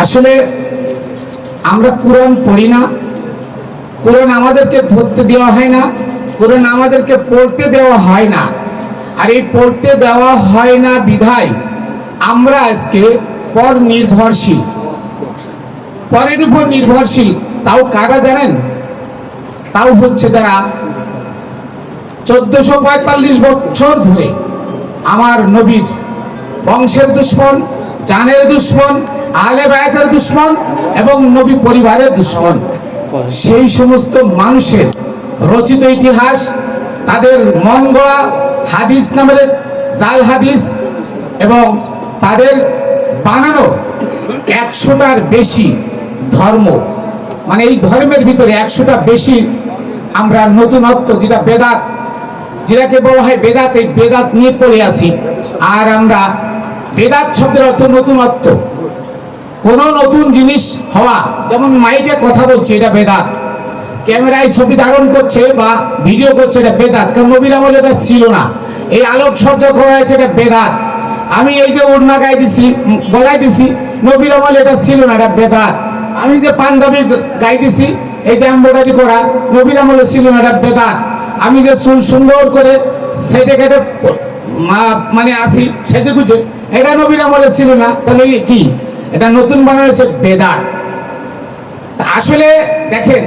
আসলে আমরা কোরআন পড়ি না, কোরআন আমাদেরকে ধরতে দেওয়া হয় না, কোরআন আমাদেরকে পড়তে দেওয়া হয় না। আর এই পড়তে দেওয়া হয় না বিধায় আমরা আজকে পর নির্ভরশীল, পরের উপর নির্ভরশীল। তাও কারা জানেন? তাও হচ্ছে যারা 1445 বছর ধরে আমার নবীর বংশের দুশ্মন, জানের দুশ্মন, আহলে বায়তের দুশ্মন এবং নবী পরিবারের দুশ্মন, সেই সমস্ত মানুষের রচিত ইতিহাস, তাদের মন গড়া হাদিস নামের জাল হাদিস এবং তাদের বানানো 100টার বেশি ধর্ম, মানে এই ধর্মের ভিতরে 100টা বেশি আমরা নতুনত্ব, যেটা বেদাত, যেটাকে বলা হয় বেদাত, এই বেদাত নিয়ে পড়ে আসি। আর আমরা বেদাত শব্দের অর্থ নতুনত্ব, কোন নতুন জিনিস হওয়া, যেমন মাইকে কথা বলছে এটা বেদাত, ক্যামেরায় ছবি ধারণ করছে বা ভিডিও করছে এটা বেদাত, কারণ নবীর আমলে এটা ছিল না। এই আলোকসজ্জা করা হয়েছে এটা বেদাত। আমি এই যে ওড়না গায়ে দিছি, গলায় দিছি, নবীর আমলে এটা ছিল না, এটা বেদাত। আমি যে পাঞ্জাবি গায়ে দিছি, এই যে এমব্রয়ডারি করা, নবীর আমলে ছিল না, এটা বেদাত। আমি যে চুল সুন্দর করে সেটে কেটে মানে আসি সেজে গুজে, এটা নবীর আমলে ছিল না, তাহলে কি এটা নতুন বানানো বেদাত? আসলে দেখেন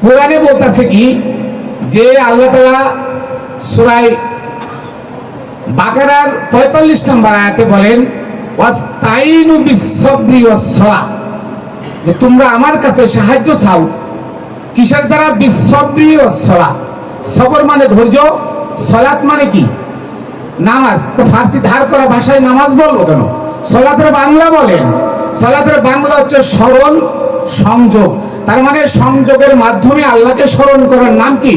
কোরআনে বলতেছে কি, যে আল্লাহ তাআলা সূরা বাকারার 45 নম্বর আয়াতে বলেন ওয়াস্তাইনু বিস-সাবরি ওয়াস-সালাহ, যে তোমরা আমার কাছে সাহায্য চাও কিসের দ্বারা? বিস-সাবরি ওয়াস-সালাহ। সবর মানে ধৈর্য, সালাত মানে কি? নামাজ। তো ফার্সি ধার করা ভাষায় নামাজ বলবো কেন? সালাতের বাংলা বলেন। সালাতের বাংলা হচ্ছে স্মরণ, সংযোগ। তার মানে সংযোগের মাধ্যমে আল্লাহকে স্মরণ করার নাম কি?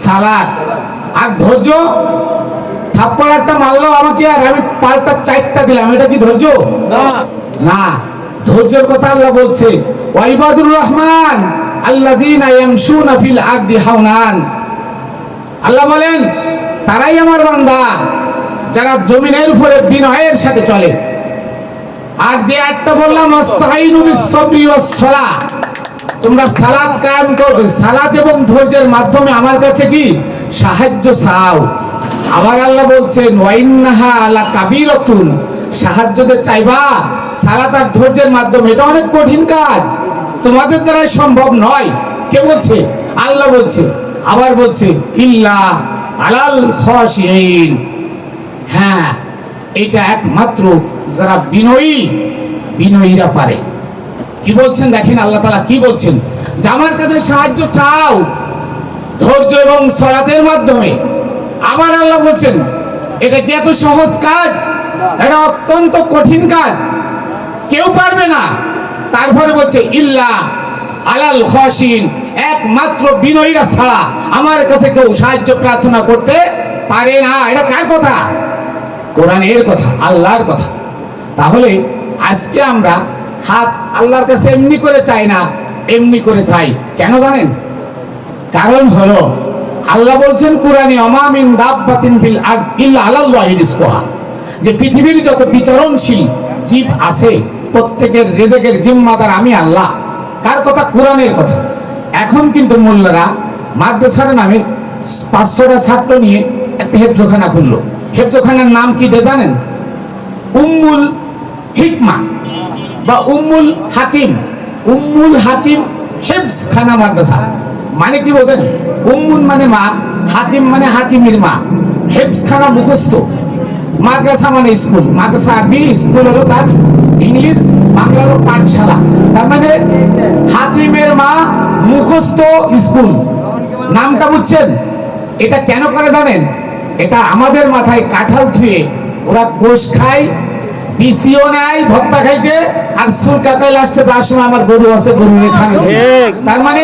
সালাত। আর ধৈর্য, থাপ্পড় একটা মারলো আমাকে আর আমি পাল্টা 4টা দিলাম, এটা কি ধৈর্য? না। ধৈর্যের কথা আল্লাহ বলছে ওয়াইবাদুর রহমান আল্লাযীনা ইয়ামশুনা ফিল আরদি হাওনান। আল্লাহ বলেন তারাই আমার বান্দা যারা জমিনের উপরে বিনয়ের সাথে চলে। আর যে একটা বললাম ওয়াস্তাইনু বিস-সাবরি ওয়াস-সালাহ, তোমরা সালাত কায়েম করো, সালাত এবং ধৈর্যের মাধ্যমে আমার কাছে কি সাহায্য চাও। আবার আল্লাহ বলছেন ওয়াইন্নাহা লাকাবীরাতুন, সাহায্য যে চাইবা সালাত আর ধৈর্যের মাধ্যমে, এটা অনেক কঠিন কাজ, তোমাদের দ্বারা সম্ভব নয়। কে বলছে? আল্লাহ বলছে। আবার বলছে ইল্লা আলাল খাশিঈন, হ্যাঁ এটা একমাত্র যারা বিনয়ী, বিনয়ীরা পারে। কি বলছেন দেখেন আল্লাহ তাআলা কি বলছেন, যে আমার কাছে সাহায্য চাও ধৈর্য এবং সালাতের মাধ্যমে। আবার আল্লাহ বলছেন এটা কি এত সহজ কাজ? এটা অত্যন্ত কঠিন কাজ, কেউ পারবে না। তারপরে বলছে ইল্লা আলাল খাশিঈন, একমাত্র বিনয়ীরা ছাড়া আমার কাছে কেউ সাহায্য প্রার্থনা করতে পারে না। এটা কার কথা? কোরআনের কথা, আল্লাহর কথা। তাহলে আজকে আমরা হাত আল্লাহর কাছে এমনি করে চাই না, এমনি করে চাই। কেন জানেন? কারণ হলো আল্লাহ বলছেন কোরআনে ওমা মিন দাব্বাতিন ফিল আরদ ইল্লা আলাল্লাহি রিজকুহা, যে পৃথিবীর যত বিচরণশীল জীব আছে প্রত্যেকের রিজকের জিম্মাদার আমি আল্লাহ। কার কথা? কোরআনের কথা। এখন কিন্তু মোল্লারা মাদ্রাসার নামে 500টা ছাত্র নিয়ে একটা হেফজখানা খুললো। হেফজখানার নাম কি জানেন? উম্মুল হিকমা বা উম্মুল হাকিম। উম্মুল হাকিম হেফজখানা মাদ্রাসা। মানে কি বোঝেন? উম্মুল মানে মা, হাকিম মানে হাকিমের মা, হেফজখানা মুখস্থ, মাদ্রাসা মানে স্কুল। মাদ্রাসা আরবি, স্কুল হলো তার ইংলিশ, বাংলা হলো পাঠশালা। তার মানে হাকিমের মা, মুখস্থ স্কুল। নামটা বুঝছেন? এটা কেন করে জানেন? এটা আমাদের মাথায় কাঁঠাল থুয়ে ওরা গোশ খায়, বিসিও নেয় ভত্তা খাইতে, আর সুর কাকাই লাস্টে যাওয়ার সময় আমার গরু আছে, গরু খাওয়া। তার মানে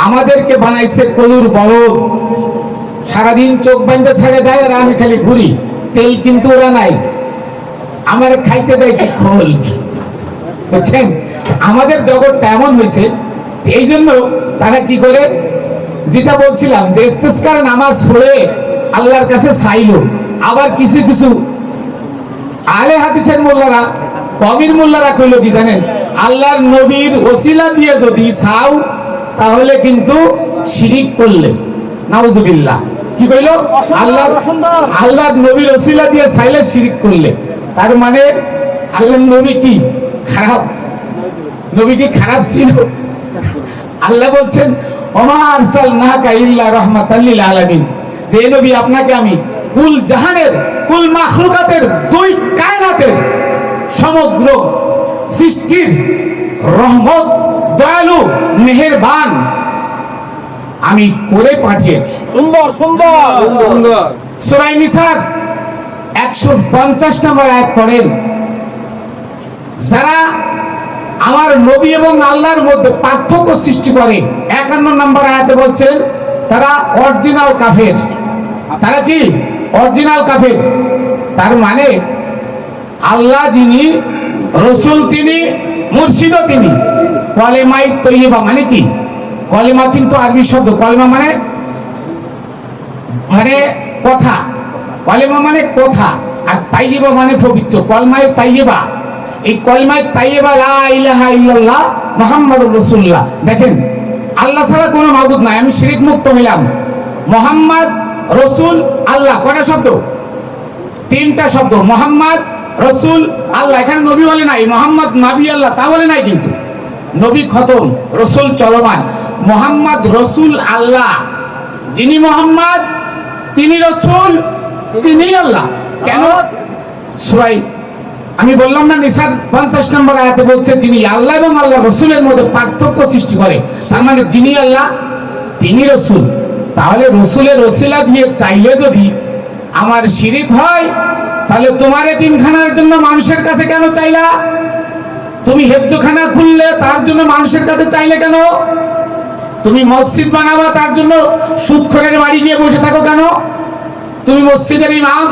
আমাদেরকে বানাইছে কলুর বলদ। সারাদিন চোখ বাঁধতে ছেড়ে দেয় আর আমি খালি ঘুরি, তেল কিন্তু ওরা নাই, আমার খাইতে দেয় কি খোল। বুঝছেন? আমাদের জগৎটা এমন হয়েছে। এই জন্য তারা কি করে, যেটা বলছিলাম যে ইস্তিসকার নামাজ পড়ে আল্লাহর কাছে চাইলো। আবার কিছু কিছু আলে হাদিসের মোল্লারা কবির মোল্লারা কইল কি জানেন, আল্লাহর নবীর ওসিলা দিয়ে যদি চাও তাহলে কিন্তু শিরিক করলে। নাউজুবিল্লাহ। কি কইল? আল্লাহর নবীর ওসিলা দিয়ে চাইলে শিরিক করলে। তার মানে আল্লাহর নবী কি খারাপ? নবী কি খারাপ ছিল? আল্লাহ বলছেন ওমা আরসালনাকা ইল্লা রাহমাতাল লিল আলামিন, যে নবী আপনাকে আমি কুল জাহানের, কুল মাখলুকাতের, দুই কায়নাতের সমগ্র সৃষ্টির রহমত, দয়ালু, মেহেরবান আমি করে পাঠিয়েছি। সুন্দর সুন্দর সুন্দর। সূরা নিসার 150 নম্বর আয়াত পড়েন, যারা আমার নবী এবং আল্লাহর মধ্যে পার্থক্য সৃষ্টি করে, 51 নম্বর আয়াতে বলছেন তারা অরিজিনাল কাফের। তারা কি? অরিজিনাল কাফের। তার মানে আল্লাহ যিনি, রসুল তিনি, মুর্শিদও তিনি। কলেমাই তৈয়বা মানে কি? কলেমা কিন্তু আরবি শব্দ। কলেমা মানে মানে কথা, কলেমা মানে কথা, আর তাইয়্যিবা মানে পবিত্র। কলমায়ে তাইয়্যিবা, এই কলমায়ে তাইয়্যিবা লা ইলাহা ইল্লাল্লাহ মুহাম্মাদুর রাসূলুল্লাহ। দেখেন আল্লাহ ছাড়া কোনো মাবুদ নাই, আমি শিরক মুক্ত হইলাম। মুহাম্মদ, রসুল, আল্লাহ, কয়টা শব্দ? তিনটা শব্দ। মুহাম্মদ, রসুল, আল্লাহ। এখানে নবী বলে নাই, মুহাম্মদ নবী আল্লাহ তা বলে নাই, কিন্তু নবী খতম, রসুল চলমান। মুহাম্মদ, রসুল, আল্লাহ। যিনি মুহাম্মদ তিনি রসুল, তিনি আল্লাহ। কেন? সূরা আমি বললাম না নিসার 50 নম্বর আয়াতে বলছে যিনি আল্লাহ এবং আল্লাহ রসুলের মধ্যে পার্থক্য সৃষ্টি করে। তার মানে যিনি আল্লাহ তিনি রসুল। তাহলে রসুলের ওসিলা দিয়ে চাইলে যদি আমার শিরিক হয়, তাহলে তোমার এতিমখানার জন্য মানুষের কাছে কেন চাইলা? তুমি হেফজখানা খুললে তার জন্য মানুষের কাছে চাইলে কেন? তুমি মসজিদ বানাবা তার জন্য সুদখোরের বাড়ি গিয়ে বসে থাকো কেন? তুমি মসজিদের ইমাম,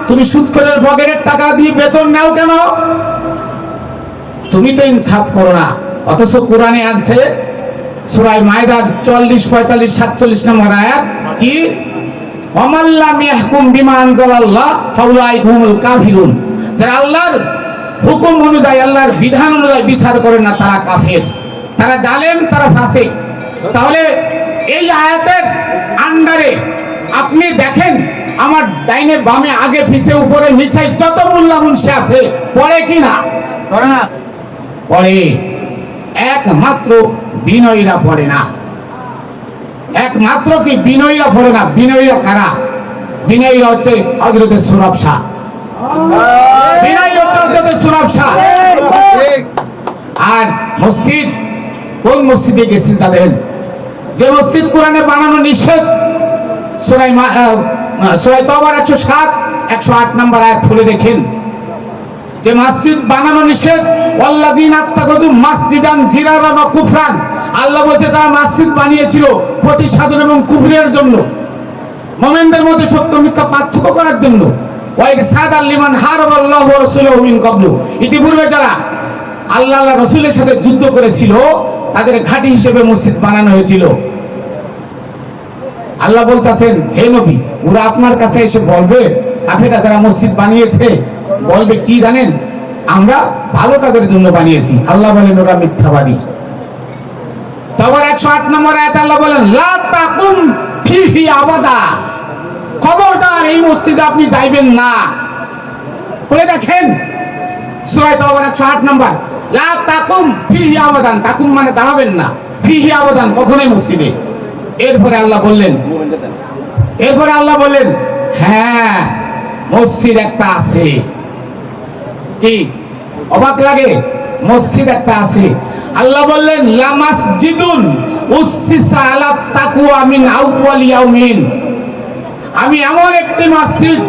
তুমি সুদখোরের পকেটের টাকা দিয়ে বেতন নাও কেন? তুমি তো ইনসাফ করো না। অথচ কোরআনে আছে সূরা মায়দার 40, 45, 47 নম্বর আয়াত কি? ওয়ামাল্লাম ইয়াহকুম বিমা আনজালাল্লাহ ফাউলাইকা হুমুল কাফিরুন। যারা আল্লাহর হুকুম অনুযায়ী, আল্লাহর বিধান অনুযায়ী বিচার করে না, তারা কাফের, তারা জালেম, তারা ফাসিক। তাহলে এই আয়াতের আন্ডারে আপনি দেখেন আমার ডাইনে বামে আগে পিছে উপরে নিচে যত মোল্লা মুন্সি আছে পড়ে কিনা? পড়ে। একমাত্র বিনয়ীরা পড়ে না। একমাত্র কি বিনয়ীরা পড়ে না? বিনয়ীরা কারা? বিনয়ীরা হচ্ছে হযরতে সুরাব শাহ। বিনয়ী হচ্ছে হযরতে সুরাব শাহ। আর মসজিদ, কোন মসজিদে গেছি তাদের? যে মসজিদ কোরআনে বানানো নিষেধ, সূরা তাওবার 107, 108 নম্বর আয়াত খুলে দেখেন, যে মসজিদ বানানো নিষেধ। ওয়াল্লাযিনা আত্তাখাযু মাসজিদান জিরারান ওয়া কুফরান। আল্লাহ বলছে যারা মসজিদ বানিয়েছিল ক্ষতি সাধন এবং কুফরের জন্য, মুমিনদের মধ্যে সত্য মিথ্যা পার্থক্য করার জন্য। ওয়া ইরসাদাল লিমান হারাবাল্লাহু ওয়া রাসূলুহু মিন ক্বাবলু। ইতিপূর্বে যারা আল্লাহ আল্লাহ রাসূলের সাথে যুদ্ধ করেছিল তাদের ঘাঁটি হিসেবে মসজিদ বানানো হয়েছিল। আল্লাহ বলতেছেন হে নবী, ওরা আপনার কাছে এসে বলবে, কাফেররা যারা মসজিদ বানিয়েছে বলবে কি জানেন? আমরা ভালো কাজের জন্য বানিয়েছি। আল্লাহ বলেন ওরা মিথ্যাবাদী। তাওবার 108 নম্বর আয়াতে আল্লাহ বলেন লা তাকুম ফিহি আবাদা। খবরদার এই মসজিদে আপনি যাইবেন না। বলে দেখেন সূরা তাওবার 108 নম্বর, লা তাকুম ফিহি আবাদান। তাকুম মানে দাঁড়াবেন না, ফিহি আবাদান কখনোই মসজিদে। এরপরে আল্লাহ বললেন হ্যাঁ মসজিদ একটা আছে। কি অবাক লাগে? মসজিদ একটা আছে। আল্লাহ বললেন লা মাসজিদুন উসসিসা আলা তাকওয়া মিন আউয়াল ইয়াউমিন। আমি এমন একটি মসজিদ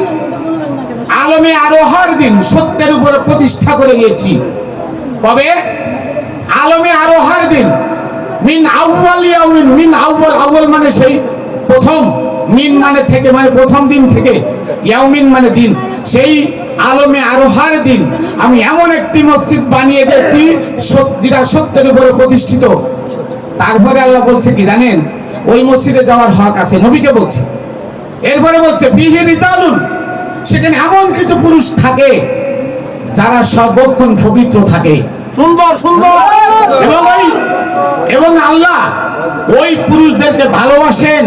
আলমে আরোহার দিন সত্যের উপরে প্রতিষ্ঠা করে গিয়েছি। কবে? আলমে আরোহার দিন। মিন আউয়াল ইয়াউমিন, মিন আউয়াল, আউয়াল মানে সেই প্রথম, মিন মানে থেকে, মানে প্রথম দিন থেকে, ইয়াউমিন মানে দিন। সেই আলমে আরোহার দিন আমি এমন একটি মসজিদ বানিয়ে দিয়েছি যেটা সত্যের উপরে প্রতিষ্ঠিত। তারপরে আল্লাহ বলছে কি জানেন? ওই মসজিদে যাওয়ার হক আছে, নবীকে বলছে। এরপরে বলছে বিহি রিজালুন, সেখানে এমন কিছু পুরুষ থাকে যারা সর্বক্ষণ পবিত্র থাকে। সুন্দর সুন্দর এবং আল্লাহ ওই পুরুষদেরকে ভালোবাসেন।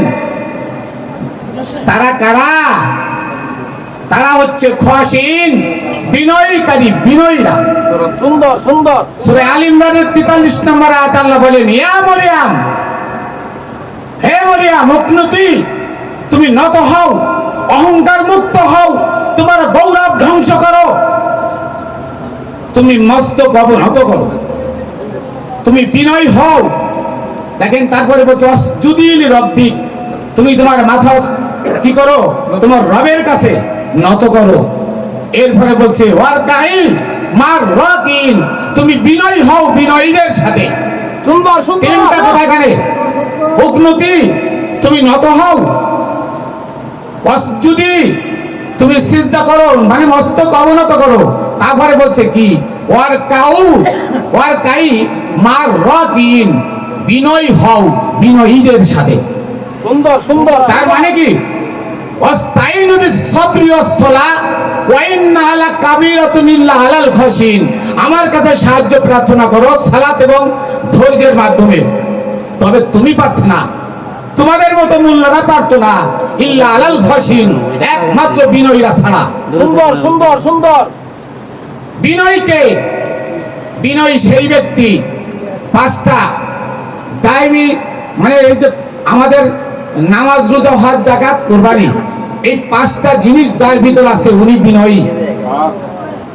তারা কারা? তারা হচ্ছে খাশিন, বিনয়কারী, বিনয়ীরা। সুন্দর সুন্দর সূরা আল ইমরানের 43 নম্বর আয়াত আল্লাহ বলেন, ইয়া মরিয়াম, হে মরিয়াম, উকনুতি, তুমি নত হও, অহংকার মুক্ত হও, তোমার গৌরব ধ্বংস করো, তুমি মস্তক অবনত করো, তুমি বিনয় হও। দেখেন তারপরে বলছে অসজুদিল রব্বিক, তুমি তোমার মাথা কি করো? তোমার রবের কাছে নত করো। এরপরে বলছে ওয়ারকাই মার রাকিন, তুমি বিনয় হও বিনয়ীদের সাথে। সুন্দর সুন্দর তিনটা কথা এখানে। উকনুতি, তুমি নত হও, ওয়াসজুদি, তুমি সিজদা করো, মানে মস্তক অবনত করো। তারপরে বলছে কি? ওয়ারকাই মার রাকিন, বিনয় হও বিনয়ীদের সাথে। সুন্দর সুন্দর তার মানে কি? ওয়াস্তাইনু বিস-সাবরি ওয়াস-সালাহ ওয়া ইন্নাহা লাকাবীরাতুন ইল্লা আলাল খাশিন, আমার কাছে সাহায্য প্রার্থনা করো সালাত এবং ধৈর্যের মাধ্যমে। তবে তুমি পারছ না, তোমাদের মতো মোল্লারা পারতো না, ইল্লা আলাল খাশিন, একমাত্র বিনয়ীরা ছাড়া। সুন্দর সুন্দর সুন্দর বিনয়কে, বিনয় সেই ব্যক্তি পাঁচটা দায়মি, মানে এই যে আমাদের নামাজ, রোজা, হজ, যাকাত, কুরবানি, এই পাঁচটা জিনিস যার ভিতর আছে উনি বিনয়ী।